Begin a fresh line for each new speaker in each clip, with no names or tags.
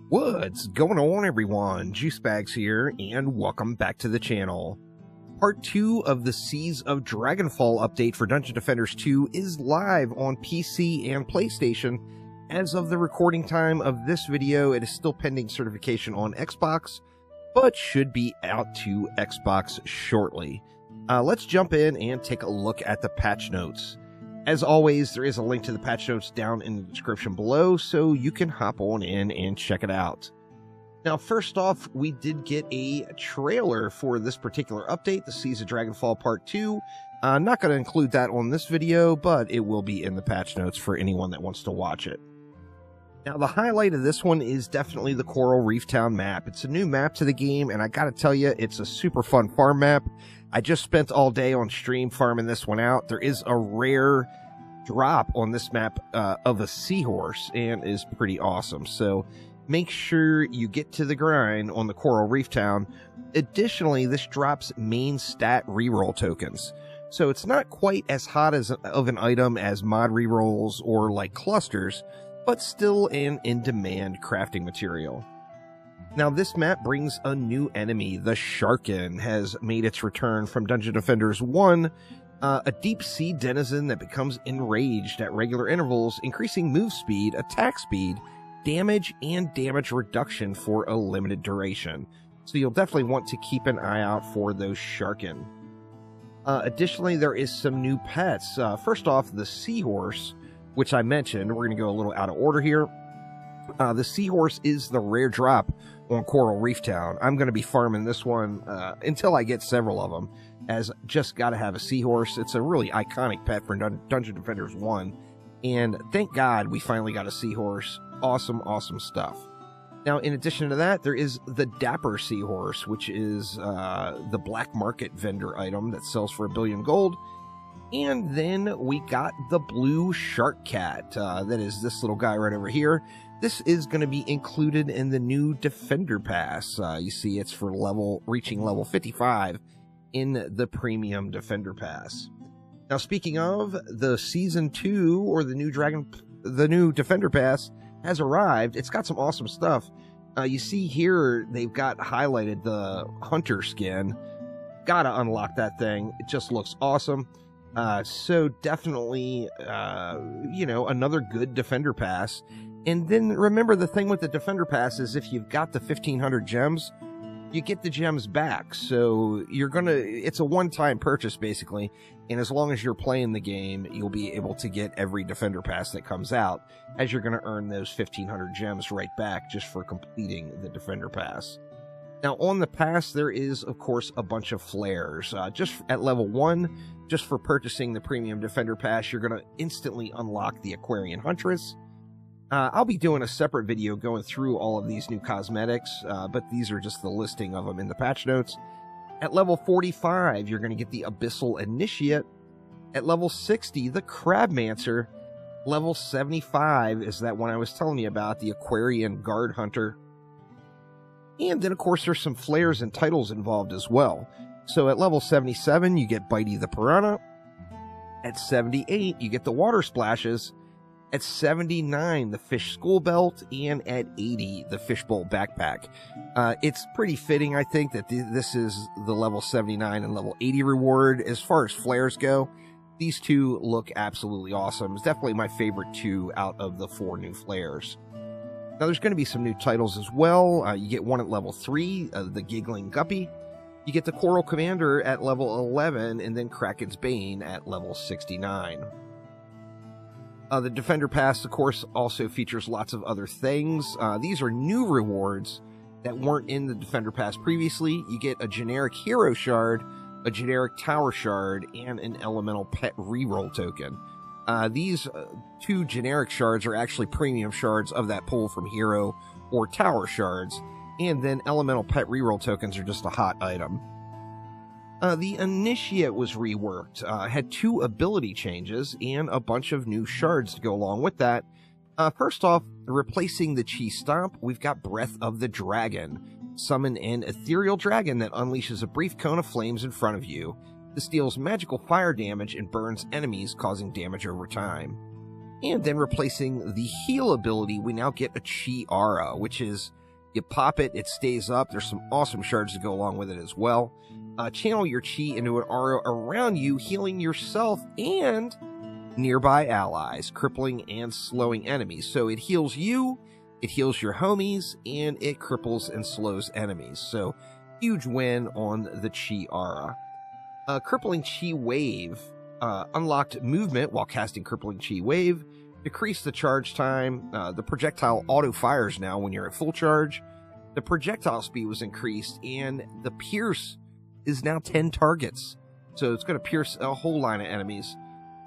What's going on, everyone? Juicebags here, and welcome back to the channel. Part 2 of the Seas of Dragonfall update for Dungeon Defenders 2 is live on PC and PlayStation. As of the recording time of this video, it is still pending certification on Xbox, but should be out to Xbox shortly. Let's jump in and take a look at the patch notes. As always, there is a link to the patch notes down in the description below, so you can hop on in and check it out. Now, first off, we did get a trailer for this particular update, the Seas of Dragonfall Part 2. Not going to include that on this video, but it will be in the patch notes for anyone that wants to watch it. Now, the highlight of this one is definitely the Coral Reef Town map. It's a new map to the game, and I gotta tell you, it's a super fun farm map. I just spent all day on stream farming this one out. There is a rare drop on this map of a seahorse, and is pretty awesome. So make sure you get to the grind on the Coral Reef Town. Additionally, this drops main stat reroll tokens. So it's not quite as hot of an item as mod rerolls or like clusters, but still an in-demand crafting material. Now, this map brings a new enemy. The Sharkin has made its return from Dungeon Defenders 1, a deep-sea denizen that becomes enraged at regular intervals, increasing move speed, attack speed, damage, and damage reduction for a limited duration. So you'll definitely want to keep an eye out for those Sharkin. Additionally, there is some new pets. First off, the Seahorse, which I mentioned. We're going to go a little out of order here. The Seahorse is the rare drop on Coral Reef Town. I'm going to be farming this one until I get several of them, as just got to have a Seahorse. It's a really iconic pet for Dungeon Defenders 1, and thank God we finally got a Seahorse. Awesome, awesome stuff. Now, in addition to that, there is the Dapper Seahorse, which is the black market vendor item that sells for 1 billion gold. And then we got the Blue Shark Cat. That is this little guy right over here. This is going to be included in the new Defender Pass. You see, it's for reaching level 55 in the Premium Defender Pass. Now, speaking of, the Season 2 or the new Defender Pass has arrived. It's got some awesome stuff. You see here, they've got highlighted the Hunter skin. Gotta unlock that thing. It just looks awesome. So definitely, another good Defender Pass. And then remember, the thing with the Defender Pass is if you've got the 1,500 gems, you get the gems back. So it's a one-time purchase, basically. And as long as you're playing the game, you'll be able to get every Defender Pass that comes out, as you're going to earn those 1,500 gems right back just for completing the Defender Pass. Now, on the pass, there is, of course, a bunch of flares. Just at level 1, just for purchasing the Premium Defender Pass, you're going to instantly unlock the Aquarian Huntress. I'll be doing a separate video going through all of these new cosmetics, but these are just the listing of them in the patch notes. At level 45, you're going to get the Abyssal Initiate. At level 60, the Crabmancer. Level 75 is that one I was telling you about, the Aquarian Guard Hunter. And then, of course, there's some flares and titles involved as well. So at level 77, you get Bitey the Piranha. At 78, you get the Water Splashes. At 79, the Fish School Belt. And at 80, the Fishbowl Backpack. It's pretty fitting, I think, that this is the level 79 and level 80 reward. As far as flares go, these two look absolutely awesome. It's definitely my favorite 2 out of the 4 new flares. Now, there's going to be some new titles as well. You get one at level 3, the Giggling Guppy. You get the Coral Commander at level 11, and then Kraken's Bane at level 69. The Defender Pass, of course, also features lots of other things. These are new rewards that weren't in the Defender Pass previously. You get a generic Hero Shard, a generic Tower Shard, and an Elemental Pet Reroll token. These 2 generic shards are actually premium shards of that pull from Hero or Tower Shards, and then Elemental Pet Reroll tokens are just a hot item. The Initiate was reworked, had 2 ability changes, and a bunch of new shards to go along with that. First off, replacing the Chi Stomp, we've got Breath of the Dragon. Summon an ethereal dragon that unleashes a brief cone of flames in front of you. This deals magical fire damage and burns enemies, causing damage over time. And then replacing the heal ability, we now get a Chi Aura, which is, you pop it, it stays up. There's some awesome shards to go along with it as well. Channel your Chi into an aura around you, healing yourself and nearby allies, crippling and slowing enemies. So it heals you, it heals your homies, and it cripples and slows enemies. So huge win on the Chi Aura. Crippling Chi Wave. Unlocked movement while casting Crippling Chi Wave. Decrease the charge time. The projectile auto fires now when you're at full charge. The projectile speed was increased, and the pierce is now 10 targets. So it's going to pierce a whole line of enemies.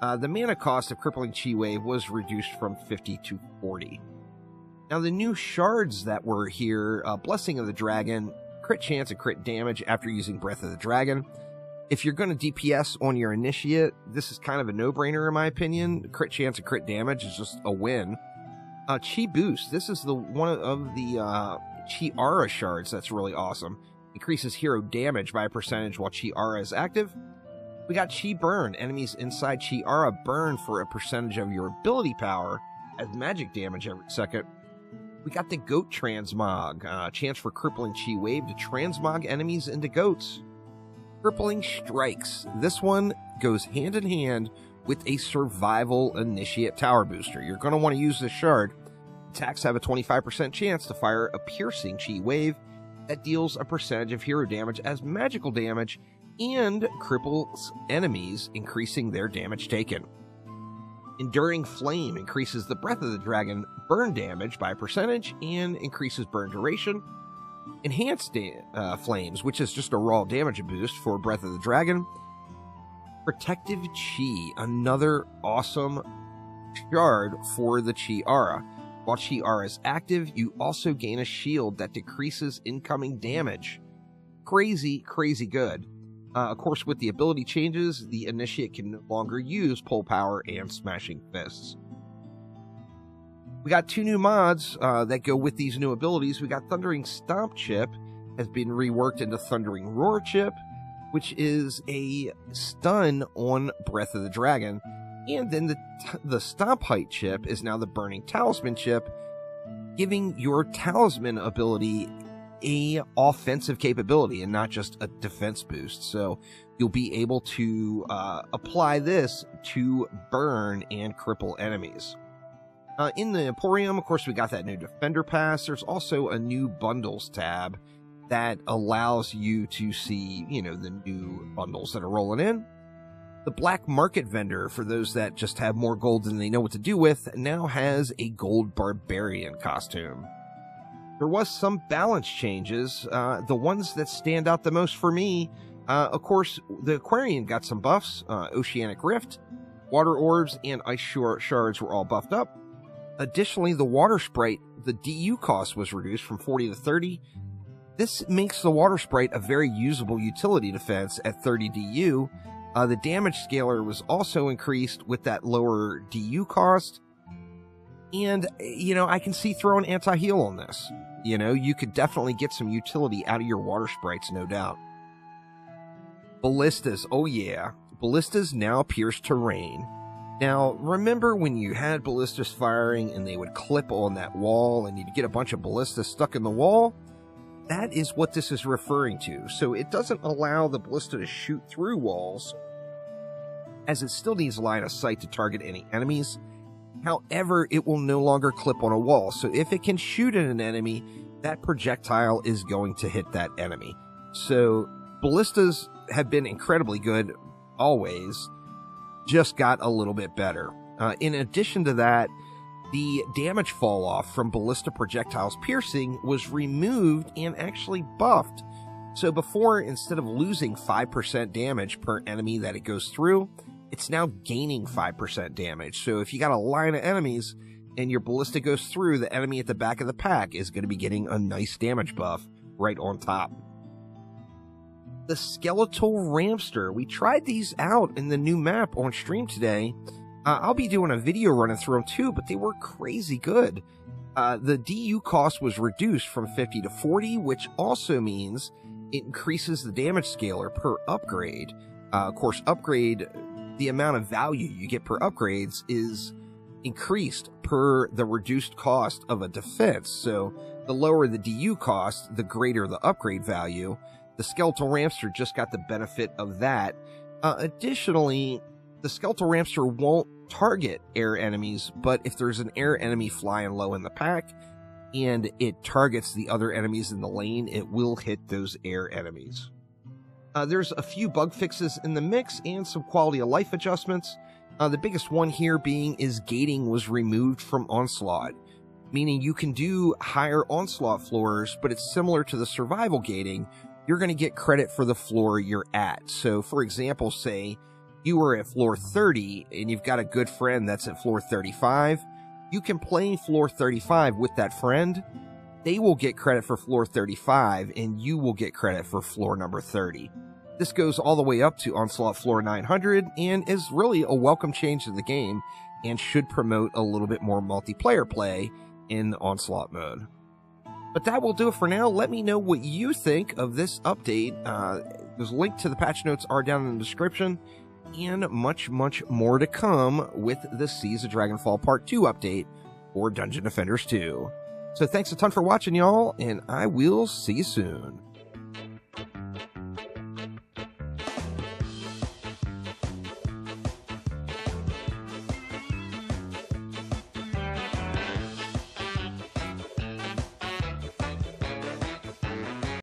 The mana cost of Crippling Chi Wave was reduced from 50 to 40. Now the new shards that were here, Blessing of the Dragon, crit chance and crit damage after using Breath of the Dragon. If you're going to DPS on your initiate, this is kind of a no-brainer in my opinion. Crit chance and crit damage is just a win. Chi Boost, this is the one of the Chi Aura shards that's really awesome. Increases hero damage by a percentage while Chi Aura is active. We got Chi Burn. Enemies inside Chi Aura burn for a percentage of your ability power as magic damage every second. We got the Goat Transmog. Chance for Crippling Chi Wave to transmog enemies into goats. Crippling Strikes. This one goes hand in hand with a Survival Initiate Tower Booster. You're going to want to use this shard. Attacks have a 25% chance to fire a Piercing Chi Wave that deals a percentage of hero damage as magical damage and cripples enemies, increasing their damage taken. Enduring Flame increases the Breath of the Dragon burn damage by a percentage and increases burn duration. Enhanced Flames, which is just a raw damage boost for Breath of the Dragon. Protective Chi, another awesome shard for the Chi Aura. While Chi Aura is active, you also gain a shield that decreases incoming damage. Crazy, crazy good. Of course, with the ability changes, the Initiate can no longer use Pull Power and Smashing Fists. We got two new mods that go with these new abilities. We got Thundering Stomp Chip has been reworked into Thundering Roar Chip, which is a stun on Breath of the Dragon. And then the Stomp Height Chip is now the Burning Talisman Chip, giving your Talisman ability a offensive capability and not just a defense boost. So you'll be able to apply this to burn and cripple enemies. In the Emporium, of course, we got that new Defender Pass. There's also a new Bundles tab that allows you to see, you know, the new bundles that are rolling in. The Black Market Vendor, for those that just have more gold than they know what to do with, now has a Gold Barbarian costume. There was some balance changes. The ones that stand out the most for me, of course, the Aquarian got some buffs. Oceanic Rift, Water Orbs, and Ice Shards were all buffed up. Additionally, the Water Sprite, the DU cost was reduced from 40 to 30. This makes the Water Sprite a very usable utility defense at 30 DU. The damage scaler was also increased with that lower DU cost. And, you know, I can see throwing anti-heal on this. You know, you could definitely get some utility out of your Water Sprites, no doubt. Ballistas, oh yeah. Ballistas now pierce terrain. Now, remember when you had ballistas firing and they would clip on that wall and you'd get a bunch of ballistas stuck in the wall? That is what this is referring to. So it doesn't allow the ballista to shoot through walls, as it still needs line of sight to target any enemies. However, it will no longer clip on a wall. So if it can shoot at an enemy, that projectile is going to hit that enemy. So ballistas have been incredibly good always, just got a little bit better. In addition to that, the damage fall off from ballista projectiles piercing was removed and actually buffed. So before, instead of losing 5% damage per enemy that it goes through, it's now gaining 5% damage. So if you got a line of enemies and your ballista goes through, the enemy at the back of the pack is going to be getting a nice damage buff right on top. The Skeletal Ramster. We tried these out in the new map on stream today. I'll be doing a video running through them too, but they were crazy good. The DU cost was reduced from 50 to 40, which also means it increases the damage scaler per upgrade. Of course, the amount of value you get per upgrades is increased per the reduced cost of a defense. So the lower the DU cost, the greater the upgrade value. The Skeletal Ramster just got the benefit of that. Additionally, the Skeletal Ramster won't target air enemies, but if there's an air enemy flying low in the pack and it targets the other enemies in the lane, it will hit those air enemies. There's a few bug fixes in the mix and some quality of life adjustments. The biggest one here being is gating was removed from Onslaught, meaning you can do higher Onslaught floors, but it's similar to the survival gating. You're going to get credit for the floor you're at. So, for example, say you were at floor 30 and you've got a good friend that's at floor 35. You can play floor 35 with that friend. They will get credit for floor 35 and you will get credit for floor number 30. This goes all the way up to Onslaught floor 900 and is really a welcome change to the game and should promote a little bit more multiplayer play in Onslaught mode. But that will do it for now. Let me know what you think of this update. There's a link to the patch notes are down in the description, and much, much more to come with the Seas of Dragonfall Part 2 update for Dungeon Defenders 2. So thanks a ton for watching, y'all, and I will see you soon.